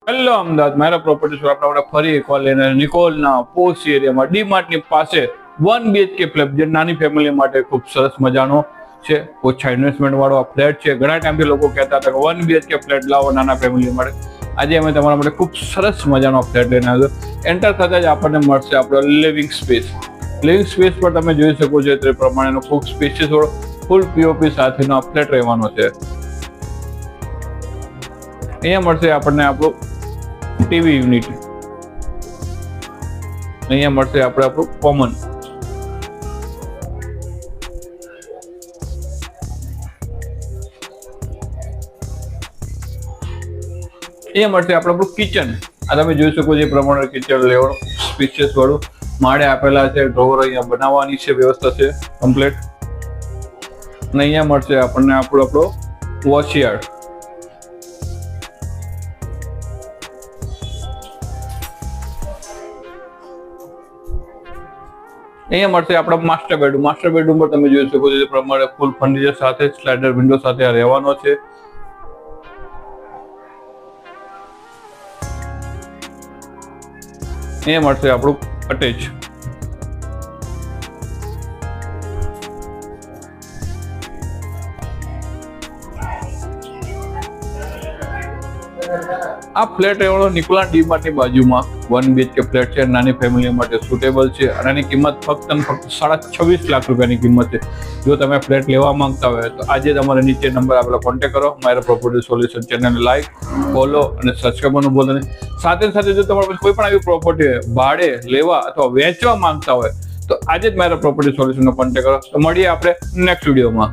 Hello Ahmedabad મારા property show આપણે ફરી એકવાર લઈને નિકોલના પોશ એરિયામાં ડીમાર્ટની પાસે 1 BHK ફ્લેટ જે નાની ફેમિલી માટે ખૂબ સરસ મજાનો છે. ઓછા ઇન્વેસ્ટમેન્ટ વાળો આ ફ્લેટ છે. ઘણા ટાઈમથી લોકો કહેતા હતા કે 1 BHK ફ્લેટ લાવો નાના ફેમિલી માટે. આજે અમે તમારા માટે ખૂબ સરસ મજાનો ફ્લેટ લઈને આવ્યો. એન્ટર થતા જ આપણને મળશે આપણો લિવિંગ સ્પેસ. લિવિંગ સ્પેસ પર તમે જોઈ શકો છો તે પ્રમાણેનો ખૂબ સ્પેશિયસ વાળો ફૂલ પીઓપી સાથેનો આ ફ્લેટ રહેવાનો છે. અહીંયા મળશે આપણને આપણું ટીવી યુનિટ. અહીંયા મળશે આપણે આપણું કોમન. અહીંયા મળશે આપણું કિચન. આ તમે જોઈ શકો છો એ પ્રમાણે કિચન લેવાનું સ્પેશિયસ વાળું માળે આપેલા છે. ડ્રોવર અહીંયા બનાવવાની છે વ્યવસ્થા છે કમ્પ્લીટ. અને અહીંયા મળશે આપણને આપણો વોશયાર્ડ. અહીંયા મળશે આપણા માસ્ટર બેડરૂમ. માસ્ટર બેડરૂમ પર તમે જોઈ શકો છો એ પ્રમાણે ફૂલ ફર્નિચર સાથે સ્લાઇડર વિન્ડો સાથે આ રહેવાનો છે. અહીંયા મળશે આપણું અટેચ. આ ફ્લેટ રહેવાનો નિકોલના ડીમાર્ટની બાજુમાં 1 BHK ફ્લેટ છે. નાની ફેમિલી માટે સુટેબલ છે અને એની કિંમત ફક્ત 26.5 લાખ રૂપિયાની કિંમત છે. જો તમે ફ્લેટ લેવા માંગતા હોય તો આજે તમારે નીચે નંબર આપેલો કોન્ટેક્ટ કરો. મારા પ્રોપર્ટી સોલ્યુશન ચેનલને લાઈક, ફોલો અને સબસ્ક્રાઈબ કરવાનું ભૂલતા નહીં. સાથે સાથે જો તમારે કોઈ પણ આવી પ્રોપર્ટી ભાડે લેવા અથવા વેચવા માંગતા હોય તો આજે જ મારા પ્રોપર્ટી સોલ્યુશનનો કોન્ટેક્ટ કરો. તો મળીએ આપણે નેક્સ્ટ વિડીયોમાં.